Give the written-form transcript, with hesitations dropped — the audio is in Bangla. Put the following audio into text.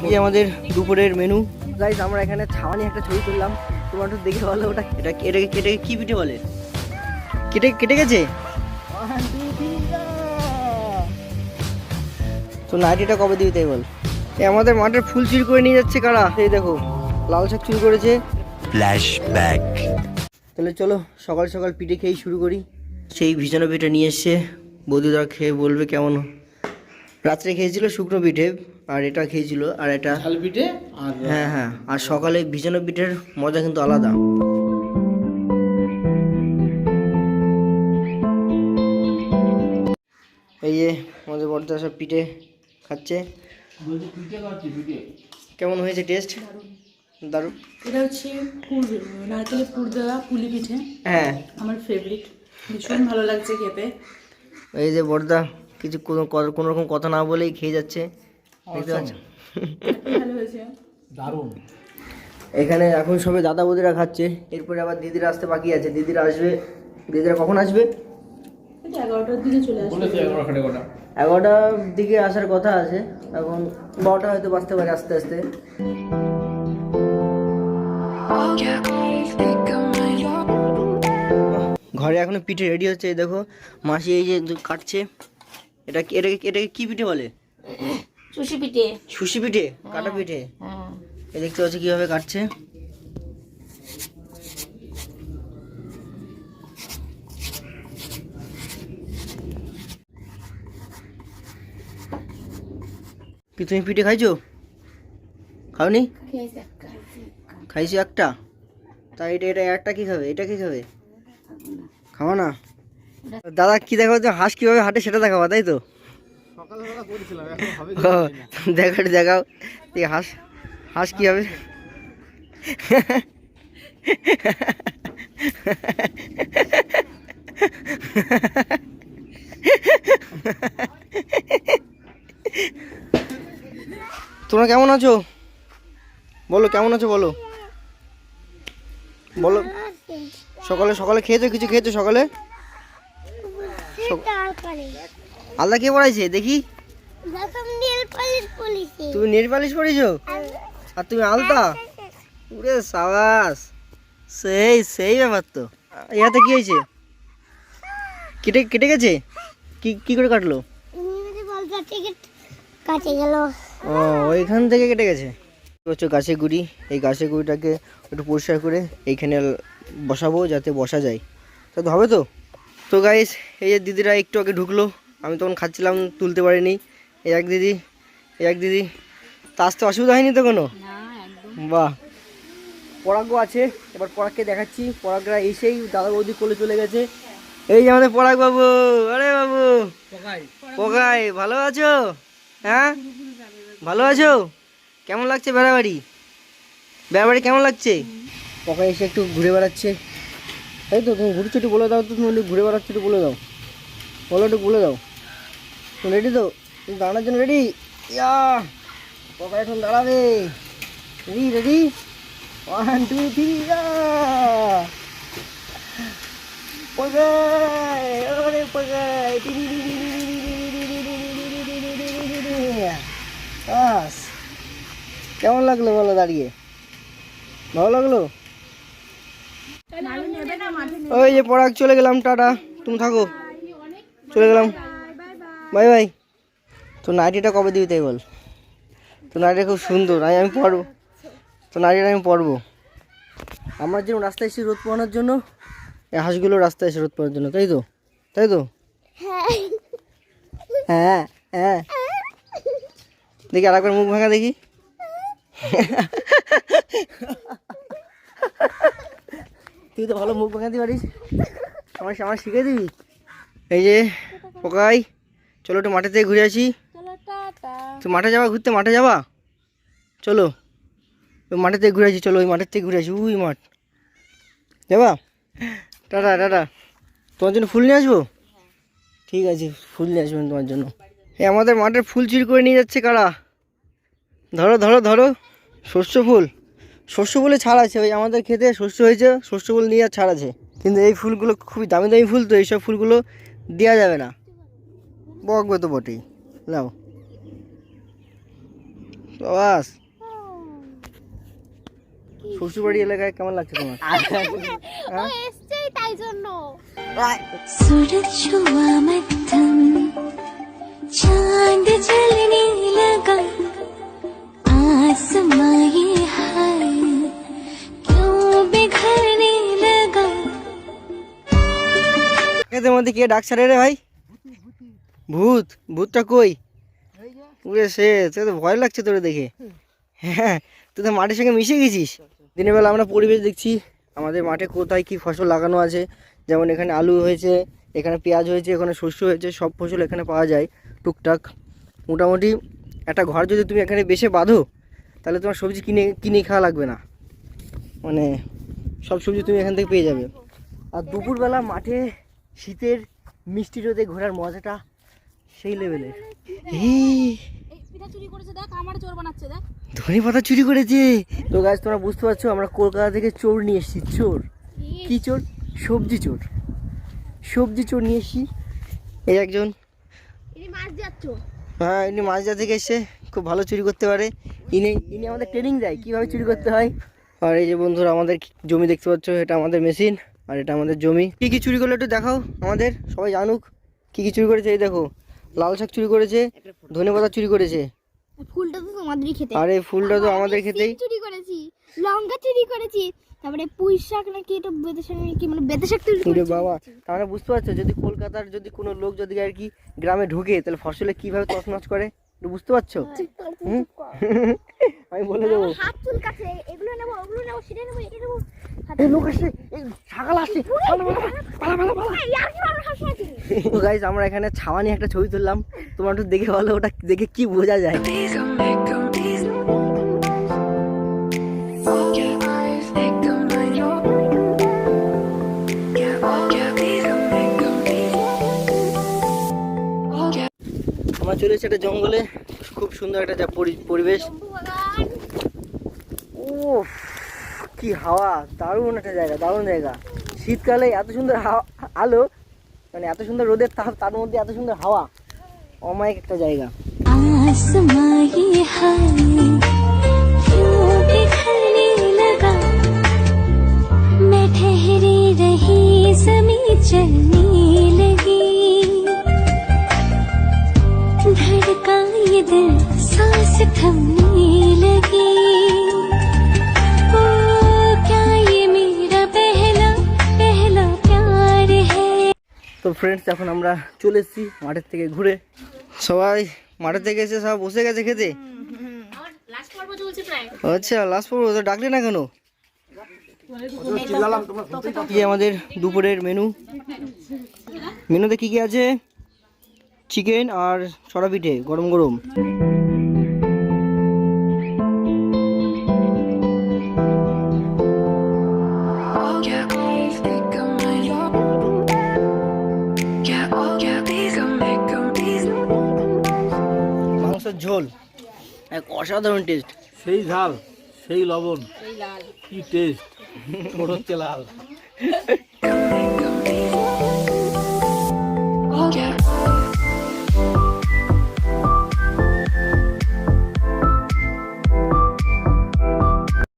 এই আমাদের দুপুরের মেনু গাইস। আমরা এখানে ছাওয়ানি একটা ছবি তুললাম, তোমরা একটু দেখে বলো ওটা এটাকে কি পিঠে বলে? কেটে গেছে তো নাইটিটা কবে দিবি তাই বল। আমাদের মাঠের ফুল চুরি করে নিয়ে যাচ্ছে কারা, এই দেখো লাল শাক চুরি করেছে। ফ্ল্যাশব্যাক। তাহলে চলো সকাল সকাল পিঠে খেয়েই শুরু করি। সেই ভিজানো পিঠে নিয়ে এসছে, বৌদিরা খেয়ে বলবে কেমন। রাত্রে খেয়েছিল শুকনো পিঠে, আর এটা খেয়েছিল আর এটা ঝাল পিঠে। হ্যাঁ, আর সকালে ভিজানো পিঠের মজা কিন্তু আলাদা। এই যে আমাদের বড়দা সব পিঠে খাচ্ছে। কেমন হয়েছে টেস্ট? দারুণ। এটা হচ্ছে নারকেলের পুর দেওয়া পুলি পিঠে। হ্যাঁ, আমার ফেভারিট, ভীষণ ভালো লাগছে খেতে। এই যে বড়দা কিছু কোনো রকম কথা না বলেই খেয়ে যাচ্ছে, দেখতে পাচ্ছ? ভালো হয়েছে, দারুণ। এখানে এখন সবাই দাদা বৌদিরা খাচ্ছে, এরপরে আবার দিদিরা আসতে বাকি আছে। দিদিরা আসবে। দিদিরা কখন আসবে? 11টার দিকে চলে আসবে। 11টার দিকে আসার কথা আছে, এখন 12টা হয়তো বাজতে পারে আস্তে আস্তে। ঘরে এখনো পিঠে রেডি হচ্ছে। এই দেখো মাসি এই যে কাটছে। এটাকে কি পিঠে বলে? সুশি পিঠে। সুশি পিঠে, কাটা পিঠে। এই দেখতে পাচ্ছি কিভাবে কাটছে। কি তুমি পিঠে খাইছো? খাওনি? খাইছি একটা। তাই এটা একটা কি খাবে? এটা কি খাবে? খাওয়া না। দাদা কি দেখাবো? হাঁস কিভাবে হাঁটে সেটা দেখাবো, তাই তো? দেখাও হাঁস কি হবে। তোমরা কেমন আছো বলো? কেমন আছো বলো? বলো। সকালে খেয়েছো? কিছু খেয়েছো সকালে? আল্লাহ কে পড়াইছে দেখি? তুমি নেল পালিশ পড়েছো? আর তুমি আলতা? উরে সাবাস, সেই ব্যাপার তো। ইয়াতে কি হয়েছে? কেটে গেছে? কি করে কাটলো? ও, ওইখান থেকে কেটে গেছে। হচ্ছে গাছের গুঁড়ি। এই গাছের গুঁড়িটাকে একটু পরিষ্কার করে এইখানে বসাবো, যাতে বসা যায়। তা তো হবে তো। তো গাইস, এই যে দিদিরা একটু আগে ঢুকলো, আমি তখন খাচ্ছিলাম, তুলতে পারিনি। এই এক দিদি তা আসতে অসুবিধা হয়নি তো কোনো? বাহ। পরাগও আছে, এবার পরাগকে দেখাচ্ছি। পরাগরা এসেই দাদা বৌদি কোলে চলে গেছে। এই যে আমাদের পরাগ বাবু। আরে বাবু পকাই, ভালো আছো? হ্যাঁ, ভালো আছো? কেমন লাগছে বেড়াবাড়ি কেমন লাগছে? পকাই এসে একটু ঘুরে বেড়াচ্ছে, তাই তো? তুমি ঘুরছো, একটু বলে দাও তো। তুমি ঘুরে বেড়াচ্ছো, একটু বলে দাও। একটু বলে দাও। তুমি রেডি তো? তুমি দাঁড়ানোর জন্য রেডি? ইয়া, পকা এখন দাঁড়াবে। রেডি 1 2 3। পকাই, ওরে পকাই। কেমন লাগলো বলো দাঁড়িয়ে? ভালো লাগলো? ওই যে পরাগ চলে গেলাম, টাটা। তুমি থাকো, চলে গেলাম, বাই বাই। তো নাইটিটা কবে দিবি তাই বল। তো নাইটিটা খুব সুন্দর, আমি পরবো। তো নাইটিটা আমি পরবো। আমরা যেরকম রাস্তায় এসেছি রোদ পোহানোর জন্য, এই হাঁসগুলো রাস্তায় এসে রোদ পোহানোর জন্য, তাই তো? হ্যাঁ। দেখি আরেকবার মুখ ভাঙা দেখি। তুই তো ভালো মুখ ভাঙাতে পারিস, আমার শিখিয়ে দিবি। এই যে পোকাই, চলো একটু মাঠে থেকে ঘুরে আসি। তুই মাঠে যাবা ঘুরতে? মাঠে যাবা? চলো ওই মাঠের থেকে ঘুরে আসি। চলো ওই মাঠের থেকে ঘুরে আসি, ওই মাঠ যাবা? টাটা। তোমার জন্য ফুল নিয়ে আসবো? ঠিক আছে, ফুল নিয়ে আসবেন তোমার জন্য। এই আমাদের মাঠের ফুল চুরি করে নিয়ে যাচ্ছে কারা? ধরো। শস্য ফুলে ছাড় আছে। ওই আমাদের খেতে শস্য হয়েছে, শস্য ফুল নিয়ে আর ছাড় আছে। কিন্তু এই ফুলগুলো খুবই দামি ফুল, তো এইসব ফুলগুলো দেওয়া যাবে না, বকবে তো বটেই। লাও বাস শ্বশুরবাড়ি এলাকায় কেমন লাগছে তোমার? ও এসছেই তাই জন্য। सूरज छुआ मध्यम चांद जलने लगा आसमां ये हाय क्यों बिखरने लगा। এদের মধ্যে কে ডাকছে রে ভাই? ভূত? ভূতটা কই? উড়ে সে তোকে তো ভয় লাগছে তোরে দেখে। হ্যাঁ তুই তো মাঠের সঙ্গে মিশে গেছিস। দিনের বেলা আমরা পরিবেশ দেখছি আমাদের মাঠে কোথায় কি ফসল লাগানো আছে, যেমন এখানে আলু হয়েছে, এখানে পেঁয়াজ হয়েছে, এখানে শস্য হয়েছে, সব ফসল এখানে পাওয়া যায় টুকটাক। মোটামুটি একটা ঘর যদি তুমি এখানে বেশে বাঁধো তাহলে তোমার সবজি কিনে কিনে খাওয়া লাগবে না, মানে সব সবজি তুমি এখান থেকে পেয়ে যাবে। আর দুপুরবেলা মাঠে শীতের মিষ্টি রোদে ঘোরার মজাটা সেই লেভেলের। পিঠা চুরি করেছে দেখ, আমার চোর বানাচ্ছে দেখ। ধনে পাতা চুরি করেছে তো গাছ, তোমরা বুঝতে পারছো আমরা কলকাতা থেকে চোর নিয়ে এসেছি। চোর কি চোর? সবজি চোর। সবজি চোর নিয়ে এসেছি। এই একজন, ইনি মাছ যাচ্ছ। হ্যাঁ ইনি মাঝদা থেকে এসে খুব ভালো চুরি করতে পারে। ইনি আমাদের ট্রেনিং দেয় কীভাবে চুরি করতে হয়। আর এই যে বন্ধুরা আমাদের জমি দেখতে পাচ্ছ, এটা আমাদের মেশিন আর এটা আমাদের জমি। কী কী চুরি করলো একটু দেখাও আমাদের, সবাই জানুক কী কী চুরি করেছে। এই দেখো লাল শাক চুরি করেছে, ধনে পাতা চুরি করেছে, ফুলটা তো তোমাদেরই খেতে। আর এই ফুলটা তো আমাদের খেতেই। চুরি করেছি, লঙ্কা চুরি করেছি, তারপরে পুঁই শাক নাকি এটা বেতে শাক নাকি মানে বেতে শাক চুরি ওরে করেছি। বাবা, তাহলে বুঝতে পারছো যদি কলকাতার যদি কোনো লোক যদি আর কি গ্রামে ঢুকে তাহলে ফসলে কীভাবে তছনছ করে একটু বুঝতে পারছো? হুম? আমি বলে দেবো। হাত চুলকাছে, এগুলো নেবো ওগুলো নেবো সেটা নেবো এটা নেবো। এই লোক আসছে, এই ছাগল আসছে, তো গাইস আমরা এখানে ছাওয়া নিয়ে একটা ছবি তুললাম, তোমরা একটু দেখে বলো ওটা দেখে কি বোঝা যায়। আমরা চলে এসেছি একটা জঙ্গলে, খুব সুন্দর একটা যা পরিবেশ। ও কি হাওয়া, দারুণ একটা জায়গা, দারুণ জায়গা। শীতকালে এত সুন্দর আলো, মানে এত সুন্দর রোদের তাপ, তার মধ্যে এত সুন্দর হাওয়া, অমায়িক একটা জায়গা। आसमां ये हाय क्यों बिखरने लगा मैं ठहरी रही ज़मीं चलने लगी धड़का ये दिल सांस थमने लगी ओ क्या ये मेरा पहला पहला प्यार है। তো ফ্রেন্ডস এখন আমরা চলে এসেছি মাঠের থেকে ঘুরে, সবাই মাঠের থেকে এসে সব বসে গেছে খেতে। আমার লাস্ট পর্ব চলছে প্রায়। আচ্ছা লাস্ট পর্ব তো ডাকলে না কেন? কি আমাদের দুপুরের মেনুতে কি কি আছে? চিকেন আর সরা পিঠে গরম গরম। মাংসের ঝোল এক অসাধারণ টেস্ট। সেই ঝাল, সেই লবণ, কি টেস্ট, ঠোঁট হচ্ছে লাল।